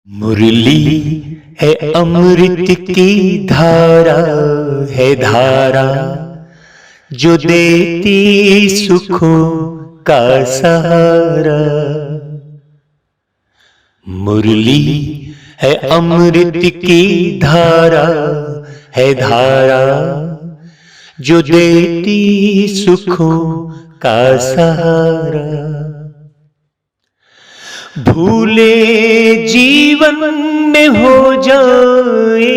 मुरली है अमृत की धारा, है धारा जो देती सुखों का सहारा। मुरली है अमृत की धारा, है धारा जो देती सुखों का सहारा। भूले जीवन में हो जाए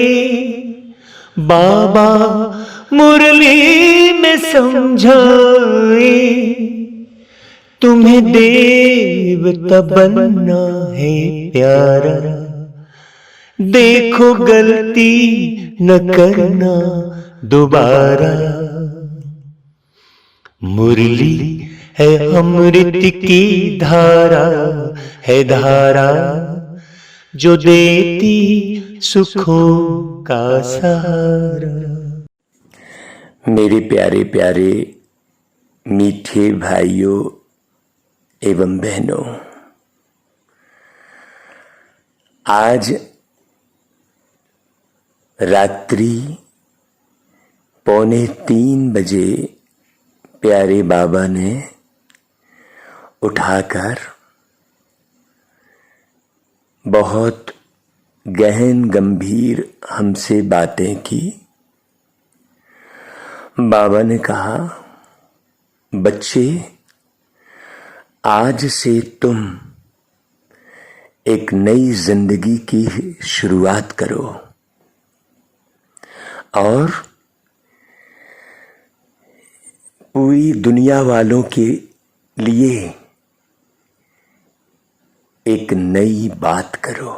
बाबा मुरली में समझाए, तुम्हें देवता बनना है प्यारा, देखो गलती न करना दोबारा। मुरली है अमृत की धारा, है धारा जो देती सुखों का सहारा। मेरे प्यारे प्यारे मीठे भाइयों एवं बहनों, आज रात्रि 2:45 बजे प्यारे बाबा ने उठाकर बहुत गहन गंभीर हमसे बातें की। बाबा ने कहा, बच्चे आज से तुम एक नई जिंदगी की शुरुआत करो और पूरी दुनिया वालों के लिए एक नई बात करो।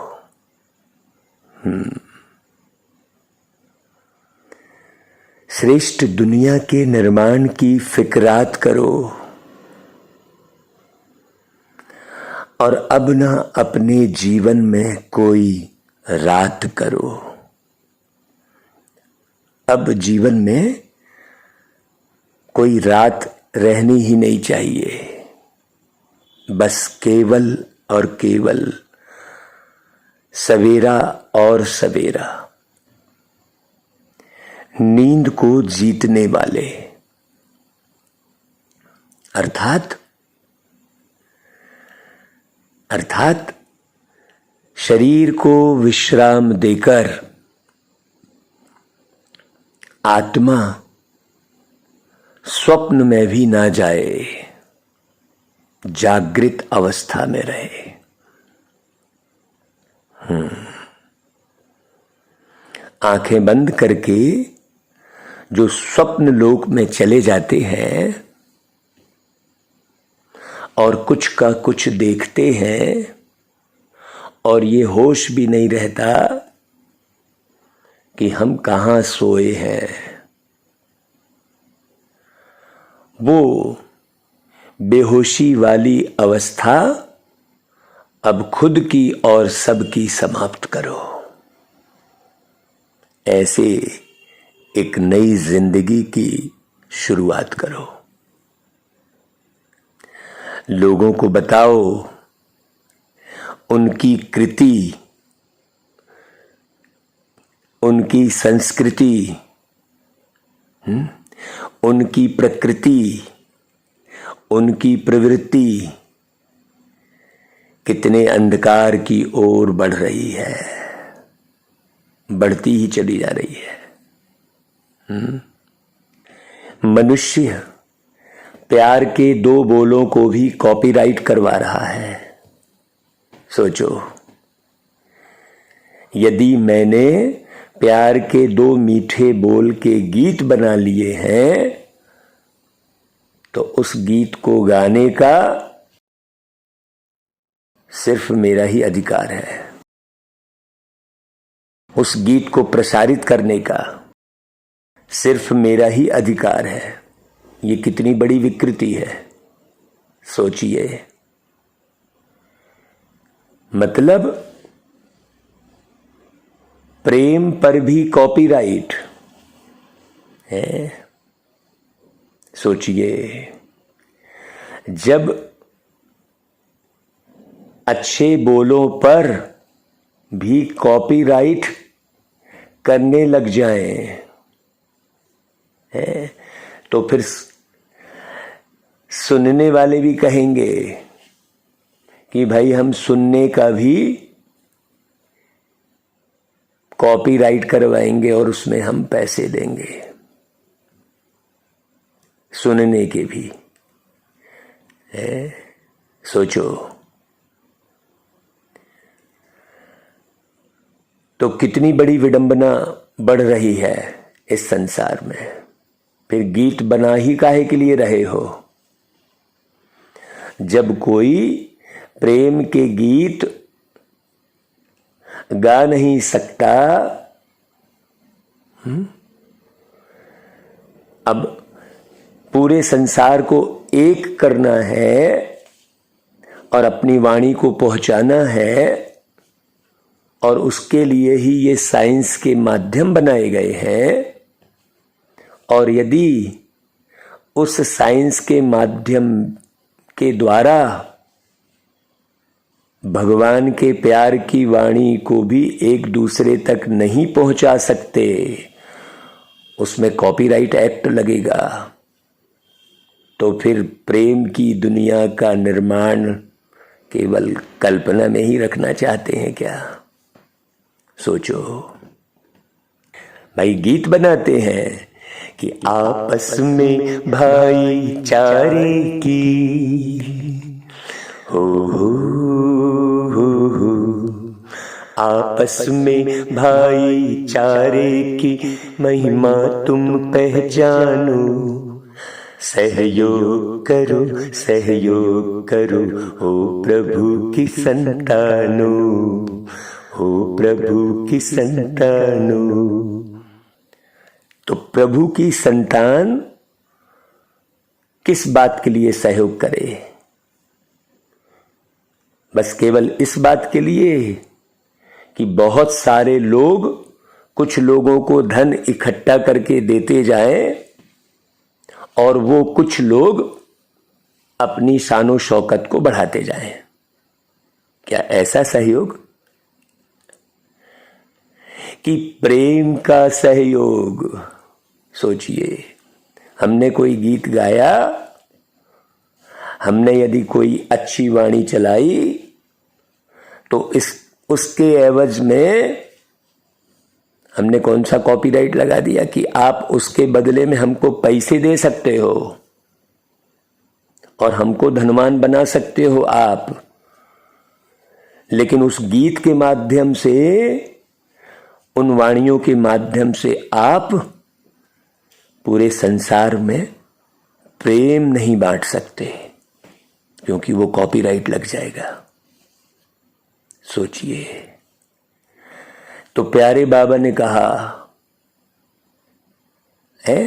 श्रेष्ठ दुनिया के निर्माण की फिक्रात करो और अब ना अपने जीवन में कोई रात करो। अब जीवन में कोई रात रहनी ही नहीं चाहिए, बस केवल और केवल सवेरा और सवेरा। नींद को जीतने वाले अर्थात शरीर को विश्राम देकर आत्मा स्वप्न में भी ना जाए, जागृत अवस्था में रहे। आंखें बंद करके जो स्वप्न लोक में चले जाते हैं और कुछ का कुछ देखते हैं और ये होश भी नहीं रहता कि हम कहां सोए हैं, वो बेहोशी वाली अवस्था अब खुद की और सबकी समाप्त करो। ऐसे एक नई जिंदगी की शुरुआत करो। लोगों को बताओ उनकी कृति, उनकी संस्कृति, उनकी प्रकृति, उनकी प्रवृत्ति कितने अंधकार की ओर बढ़ रही है, बढ़ती ही चली जा रही है। मनुष्य प्यार के 2 बोलों को भी कॉपीराइट करवा रहा है। सोचो, यदि मैंने प्यार के 2 मीठे बोल के गीत बना लिए हैं तो उस गीत को गाने का सिर्फ मेरा ही अधिकार है, उस गीत को प्रसारित करने का सिर्फ मेरा ही अधिकार है। ये कितनी बड़ी विकृति है, सोचिए। मतलब प्रेम पर भी कॉपीराइट है। सोचिए, जब अच्छे बोलों पर भी कॉपीराइट करने लग जाएं, है तो फिर सुनने वाले भी कहेंगे कि भाई हम सुनने का भी कॉपीराइट करवाएंगे और उसमें हम पैसे देंगे, सुनने के भी, है। सोचो, तो कितनी बड़ी विडंबना बढ़ रही है इस संसार में। फिर गीत बना ही काहे के लिए रहे हो? जब कोई प्रेम के गीत गा नहीं सकता, अब पूरे संसार को एक करना है और अपनी वाणी को पहुंचाना है, और उसके लिए ही ये साइंस के माध्यम बनाए गए हैं। और यदि उस साइंस के माध्यम के द्वारा भगवान के प्यार की वाणी को भी एक दूसरे तक नहीं पहुंचा सकते, उसमें कॉपीराइट एक्ट लगेगा, तो फिर प्रेम की दुनिया का निर्माण केवल कल्पना में ही रखना चाहते हैं क्या? सोचो भाई, गीत बनाते हैं कि आपस में भाईचारे की हो, आपस में भाईचारे की महिमा तुम पहचानो, सहयोग करो हो प्रभु की संतानों, हो प्रभु की संतानों। तो प्रभु की संतान किस बात के लिए सहयोग करे? बस केवल इस बात के लिए कि बहुत सारे लोग कुछ लोगों को धन इकट्ठा करके देते जाएं और वो कुछ लोग अपनी शानो शौकत को बढ़ाते जाएं। क्या ऐसा सहयोग? कि प्रेम का सहयोग? सोचिए, हमने कोई गीत गाया, हमने यदि कोई अच्छी वाणी चलाई, तो उसके एवज में हमने कौन सा कॉपीराइट लगा दिया कि आप उसके बदले में हमको पैसे दे सकते हो और हमको धनवान बना सकते हो आप। लेकिन उस गीत के माध्यम से, उन वाणियों के माध्यम से आप पूरे संसार में प्रेम नहीं बांट सकते, क्योंकि वो कॉपीराइट लग जाएगा। सोचिए, तो प्यारे बाबा ने कहा है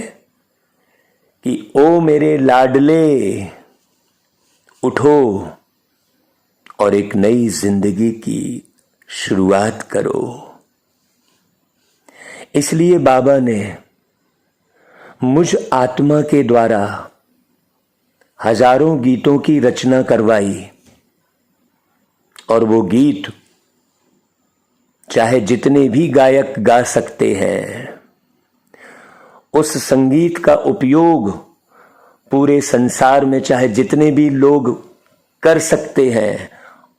कि ओ मेरे लाडले, उठो और एक नई जिंदगी की शुरुआत करो। इसलिए बाबा ने मुझ आत्मा के द्वारा हजारों गीतों की रचना करवाई, और वो गीत चाहे जितने भी गायक गा सकते हैं, उस संगीत का उपयोग पूरे संसार में चाहे जितने भी लोग कर सकते हैं,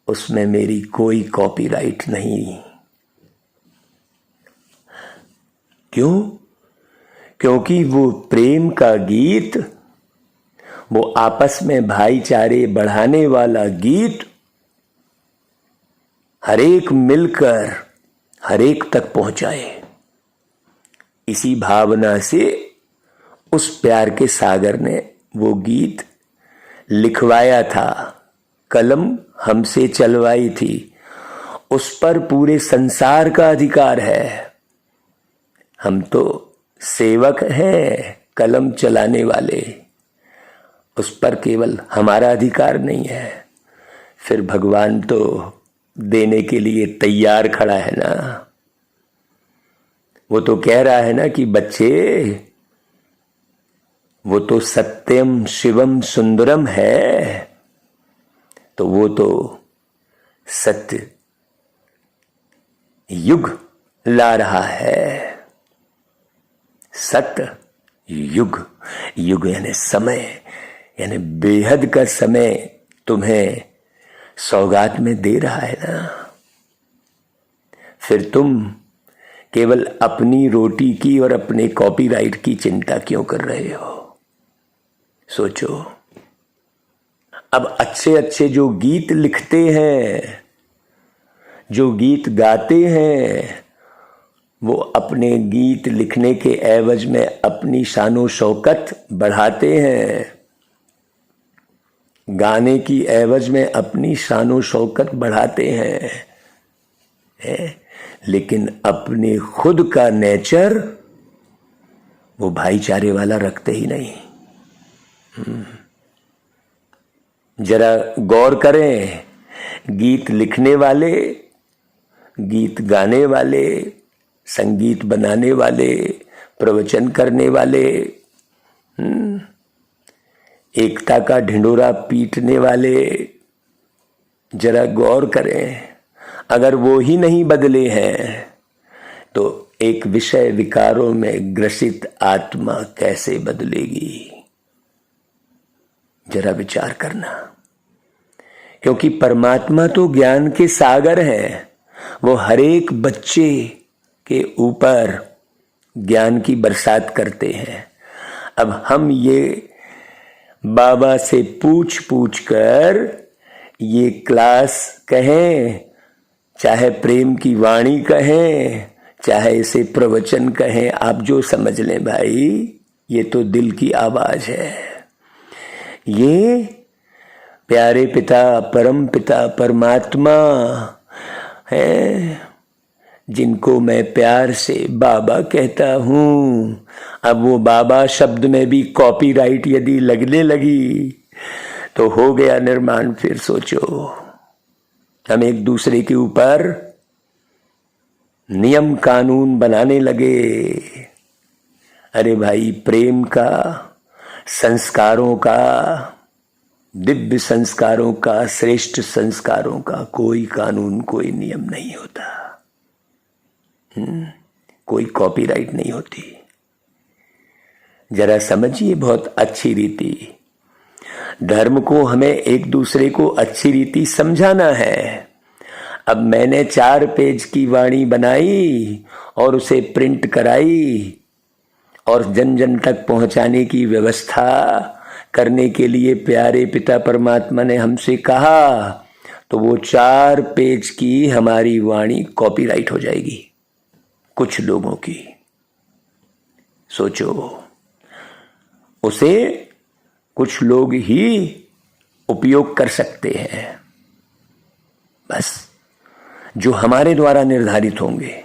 उसमें मेरी कोई कॉपीराइट नहीं। क्यों? क्योंकि वो प्रेम का गीत, वो आपस में भाईचारे बढ़ाने वाला गीत हरेक मिलकर हरेक तक पहुंचाए। इसी भावना से उस प्यार के सागर ने वो गीत लिखवाया था, कलम हमसे चलवाई थी। उस पर पूरे संसार का अधिकार है। हम तो सेवक हैं, कलम चलाने वाले, उस पर केवल हमारा अधिकार नहीं है। फिर भगवान तो देने के लिए तैयार खड़ा है ना। वो तो कह रहा है ना कि बच्चे, वो तो सत्यम शिवम सुंदरम है, तो वो तो सत्य युग ला रहा है। सत युग, युग यानी समय, यानी बेहद का समय तुम्हें सौगात में दे रहा है ना। फिर तुम केवल अपनी रोटी की और अपने कॉपीराइट की चिंता क्यों कर रहे हो? सोचो। अब अच्छे अच्छे जो गीत लिखते हैं, जो गीत गाते हैं, वो अपने गीत लिखने के एवज में अपनी शानो शौकत बढ़ाते हैं, गाने की एवज में अपनी शानो शौकत बढ़ाते हैं, लेकिन अपने खुद का नेचर वो भाईचारे वाला रखते ही नहीं। जरा गौर करें, गीत लिखने वाले, गीत गाने वाले, संगीत बनाने वाले, प्रवचन करने वाले, एकता का ढिंढोरा पीटने वाले, जरा गौर करें, अगर वो ही नहीं बदले हैं तो एक विषय विकारों में ग्रसित आत्मा कैसे बदलेगी? जरा विचार करना। क्योंकि परमात्मा तो ज्ञान के सागर हैं, वो हर एक बच्चे के ऊपर ज्ञान की बरसात करते हैं। अब हम ये बाबा से पूछ पूछ कर ये क्लास कहें, चाहे प्रेम की वाणी कहें, चाहे इसे प्रवचन कहें, आप जो समझ लें भाई, ये तो दिल की आवाज है। ये प्यारे पिता, परम पिता, परमात्मा है, जिनको मैं प्यार से बाबा कहता हूं। अब वो बाबा शब्द में भी कॉपीराइट यदि लगने लगी तो हो गया निर्माण। फिर सोचो, हम एक दूसरे के ऊपर नियम कानून बनाने लगे। अरे भाई, प्रेम का, संस्कारों का, दिव्य संस्कारों का, श्रेष्ठ संस्कारों का कोई कानून, कोई नियम नहीं होता। कोई कॉपीराइट नहीं होती। जरा समझिए बहुत अच्छी रीति। धर्म को हमें एक दूसरे को अच्छी रीति समझाना है। अब मैंने 4 पेज की वाणी बनाई और उसे प्रिंट कराई और जन जन तक पहुंचाने की व्यवस्था करने के लिए प्यारे पिता परमात्मा ने हमसे कहा, तो वो 4 पेज की हमारी वाणी कॉपीराइट हो जाएगी कुछ लोगों की। सोचो, उसे कुछ लोग ही उपयोग कर सकते हैं, बस, जो हमारे द्वारा निर्धारित होंगे।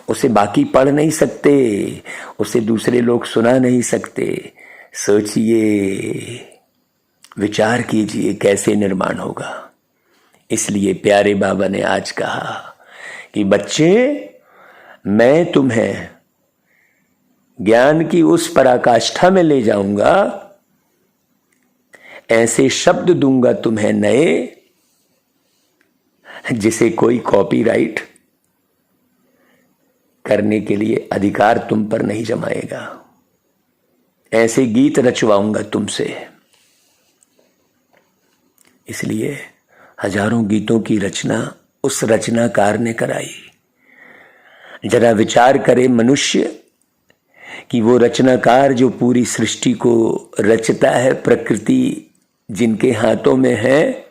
उसे बाकी पढ़ नहीं सकते, उसे दूसरे लोग सुना नहीं सकते। सोचिए, विचार कीजिए कैसे निर्माण होगा। इसलिए प्यारे बाबा ने आज कहा कि बच्चे, मैं तुम्हें ज्ञान की उस पराकाष्ठा में ले जाऊंगा, ऐसे शब्द दूंगा तुम्हें नए, जिसे कोई कॉपीराइट करने के लिए अधिकार तुम पर नहीं जमाएगा। ऐसे गीत रचवाऊंगा तुमसे। इसलिए हजारों गीतों की रचना उस रचनाकार ने कराई। जरा विचार करे मनुष्य कि वो रचनाकार जो पूरी सृष्टि को रचता है, प्रकृति जिनके हाथों में है,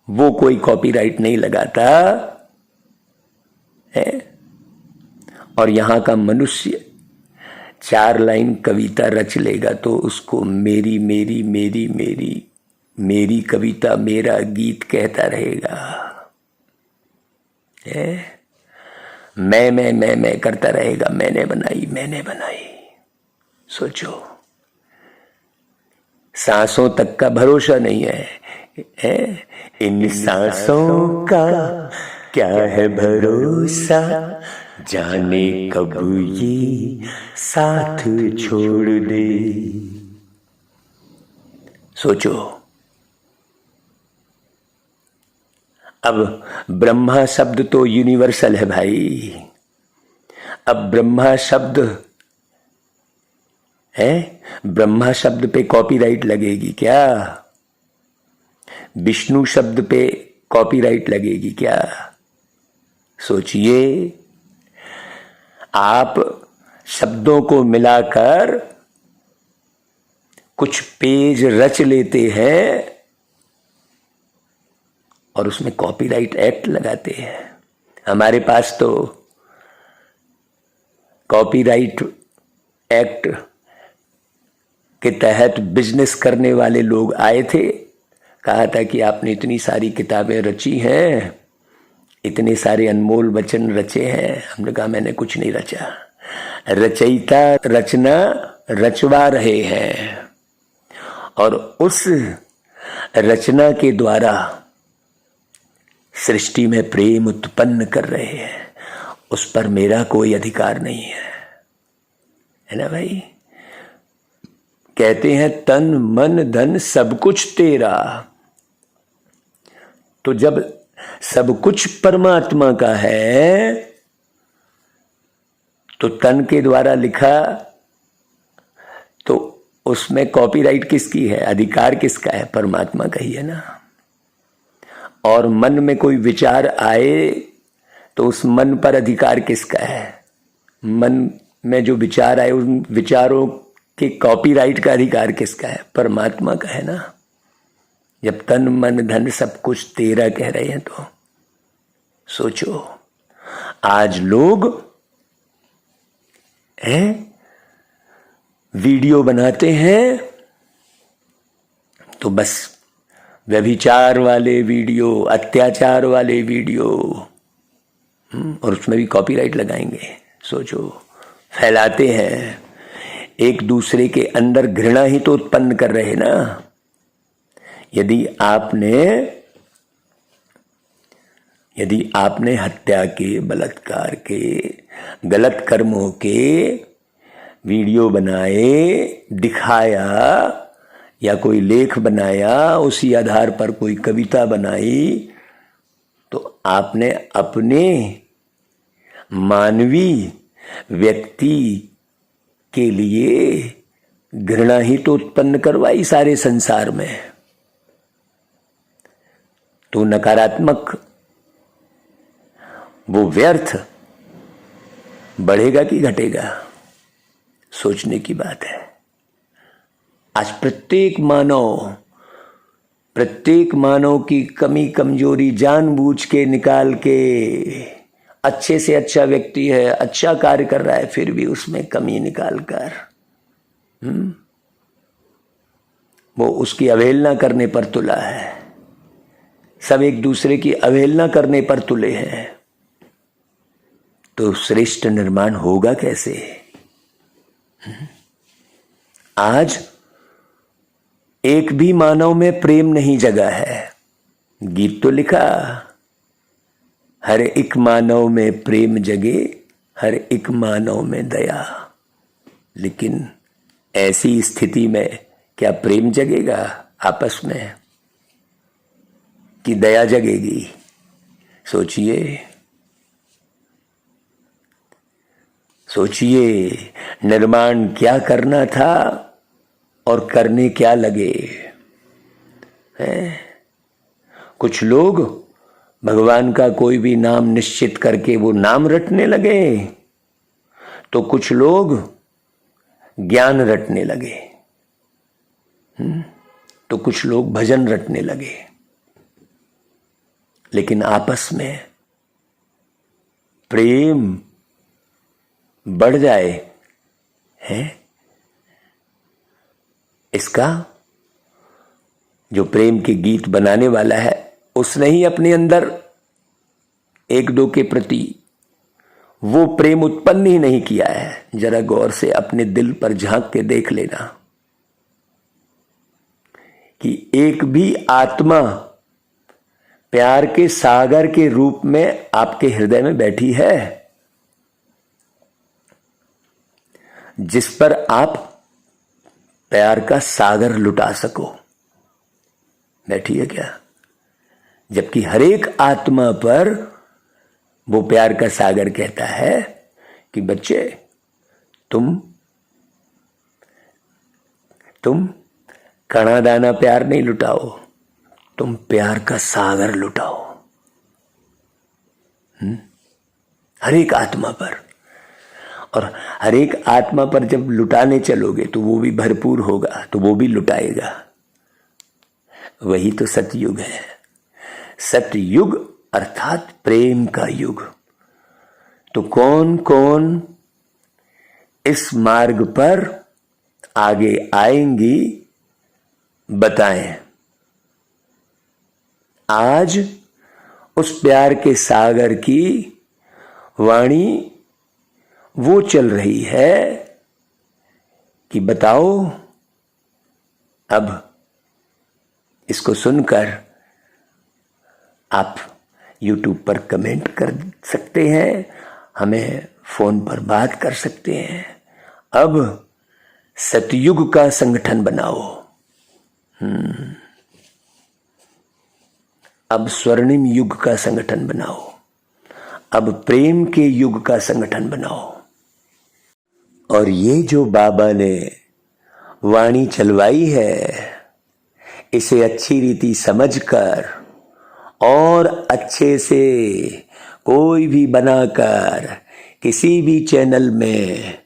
वो कोई कॉपीराइट नहीं लगाता है। और यहां का मनुष्य 4 लाइन कविता रच लेगा तो उसको मेरी मेरी मेरी मेरी मेरी कविता, मेरा गीत कहता रहेगा। मैं करता रहेगा, मैंने बनाई, मैंने बनाई। सोचो, सांसों तक का भरोसा नहीं है, इन सांसों का क्या है भरोसा, जाने कब ये साथ छोड़ दे। सोचो, अब ब्रह्मा शब्द तो यूनिवर्सल है भाई। अब ब्रह्मा शब्द है, ब्रह्मा शब्द पे कॉपीराइट लगेगी क्या? विष्णु शब्द पे कॉपीराइट लगेगी क्या? सोचिए, आप शब्दों को मिलाकर कुछ पेज रच लेते हैं और उसमें कॉपीराइट एक्ट लगाते हैं। हमारे पास तो कॉपीराइट एक्ट के तहत बिजनेस करने वाले लोग आए थे, कहा था कि आपने इतनी सारी किताबें रची हैं, इतने सारे अनमोल वचन रचे हैं। हमने कहा मैंने कुछ नहीं रचा, रचयिता रचना रचवा रहे हैं और उस रचना के द्वारा सृष्टि में प्रेम उत्पन्न कर रहे हैं। उस पर मेरा कोई अधिकार नहीं है ना भाई? कहते हैं तन मन धन सब कुछ तेरा। तो जब सब कुछ परमात्मा का है तो तन के द्वारा लिखा तो उसमें कॉपीराइट किसकी है, अधिकार किसका है? परमात्मा का ही है ना। और मन में कोई विचार आए तो उस मन पर अधिकार किसका है? मन में जो विचार आए उन विचारों के कॉपीराइट का अधिकार किसका है? परमात्मा का है ना। जब तन मन धन सब कुछ तेरा कह रहे हैं तो सोचो, आज लोग वीडियो बनाते हैं तो बस व्यभिचार वाले वीडियो, अत्याचार वाले वीडियो, और उसमें भी कॉपीराइट लगाएंगे। सोचो, फैलाते हैं, एक दूसरे के अंदर घृणा ही तो उत्पन्न कर रहे ना। यदि आपने हत्या के, बलात्कार के, गलत कर्मों के वीडियो बनाए, दिखाया या कोई लेख बनाया, उसी आधार पर कोई कविता बनाई, तो आपने अपने मानवीय व्यक्ति के लिए घृणा ही तो उत्पन्न करवाई सारे संसार में। तो नकारात्मक वो व्यर्थ बढ़ेगा कि घटेगा? सोचने की बात है। आज प्रत्येक मानव की कमी कमजोरी जानबूझ के निकाल के, अच्छे से अच्छा व्यक्ति है, अच्छा कार्य कर रहा है, फिर भी उसमें कमी निकाल कर वो उसकी अवहेलना करने पर तुला है। सब एक दूसरे की अवहेलना करने पर तुले हैं, तो श्रेष्ठ निर्माण होगा कैसे? आज एक भी मानव में प्रेम नहीं जगा है। गीत तो लिखा, हर एक मानव में प्रेम जगे, हर एक मानव में दया। लेकिन ऐसी स्थिति में क्या प्रेम जगेगा आपस में कि दया जगेगी? सोचिए, निर्माण क्या करना था और करने क्या लगे हैं? कुछ लोग भगवान का कोई भी नाम निश्चित करके वो नाम रटने लगे, तो कुछ लोग ज्ञान रटने लगे, तो कुछ लोग भजन रटने लगे। लेकिन आपस में प्रेम बढ़ जाए है, इसका जो प्रेम के गीत बनाने वाला है उसने ही अपने अंदर एक दो के प्रति वो प्रेम उत्पन्न ही नहीं किया है। जरा गौर से अपने दिल पर झांक के देख लेना कि एक भी आत्मा प्यार के सागर के रूप में आपके हृदय में बैठी है, जिस पर आप प्यार का सागर लुटा सको? बैठी है क्या? जबकि हर एक आत्मा पर वो प्यार का सागर कहता है कि बच्चे तुम कणा दाना प्यार नहीं लुटाओ, तुम प्यार का सागर लुटाओ। हर एक आत्मा पर, और हर एक आत्मा पर जब लुटाने चलोगे तो वो भी भरपूर होगा, तो वो भी लुटाएगा। वही तो सतयुग है। सतयुग अर्थात प्रेम का युग। तो कौन कौन इस मार्ग पर आगे आएंगी बताएं। आज उस प्यार के सागर की वाणी वो चल रही है कि बताओ, अब इसको सुनकर आप YouTube पर कमेंट कर सकते हैं, हमें फोन पर बात कर सकते हैं। अब सतयुग का संगठन बनाओ। अब स्वर्णिम युग का संगठन बनाओ। अब प्रेम के युग का संगठन बनाओ। और ये जो बाबा ने वाणी चलवाई है, इसे अच्छी रीति समझकर और अच्छे से कोई भी बनाकर किसी भी चैनल में,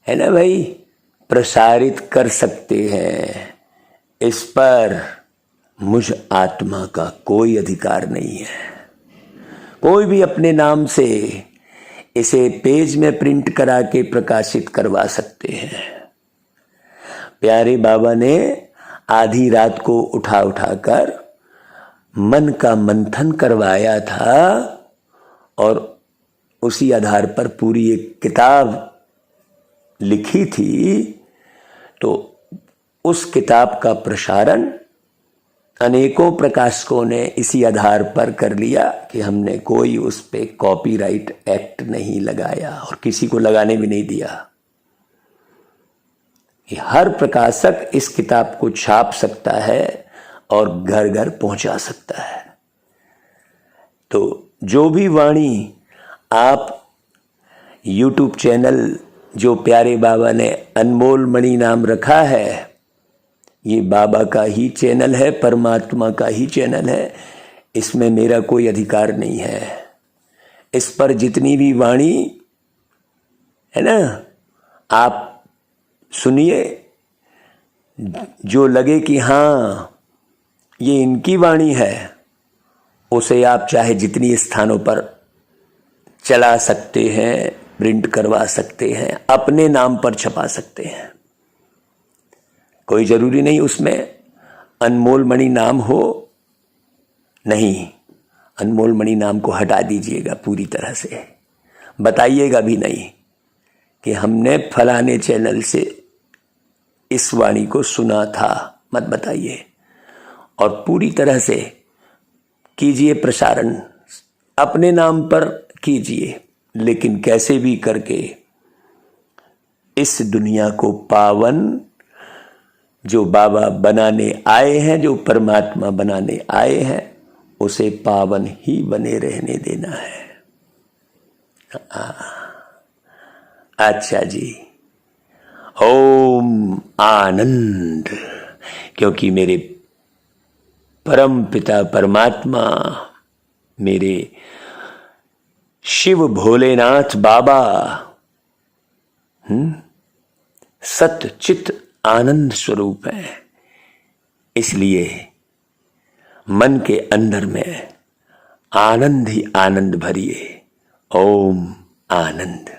है ना भाई, प्रसारित कर सकते हैं। इस पर मुझ आत्मा का कोई अधिकार नहीं है। कोई भी अपने नाम से इसे पेज में प्रिंट करा के प्रकाशित करवा सकते हैं। प्यारे बाबा ने आधी रात को उठाकर मन का मंथन करवाया था और उसी आधार पर पूरी एक किताब लिखी थी। तो उस किताब का प्रसारण अनेकों प्रकाशकों ने इसी आधार पर कर लिया कि हमने कोई उस पे कॉपीराइट एक्ट नहीं लगाया और किसी को लगाने भी नहीं दिया। कि हर प्रकाशक इस किताब को छाप सकता है और घर घर पहुंचा सकता है। तो जो भी वाणी आप YouTube चैनल जो प्यारे बाबा ने अनमोल मणि नाम रखा है, ये बाबा का ही चैनल है, परमात्मा का ही चैनल है। इसमें मेरा कोई अधिकार नहीं है। इस पर जितनी भी वाणी है ना, आप सुनिए, जो लगे कि हाँ ये इनकी वाणी है, उसे आप चाहे जितनी स्थानों पर चला सकते हैं, प्रिंट करवा सकते हैं, अपने नाम पर छपा सकते हैं। कोई जरूरी नहीं उसमें अनमोल मणि नाम हो, नहीं, अनमोल मणि नाम को हटा दीजिएगा पूरी तरह से। बताइएगा भी नहीं कि हमने फलाने चैनल से इस वाणी को सुना था, मत बताइए। और पूरी तरह से कीजिए प्रसारण, अपने नाम पर कीजिए, लेकिन कैसे भी करके इस दुनिया को पावन, जो बाबा बनाने आए हैं, जो परमात्मा बनाने आए हैं, उसे पावन ही बने रहने देना है। अच्छा जी, ओम आनंद। क्योंकि मेरे परम पिता परमात्मा, मेरे शिव भोलेनाथ बाबा सत चित आनंद स्वरूप है। इसलिए मन के अंदर में आनंद ही आनंद भरिए। ओम आनंद।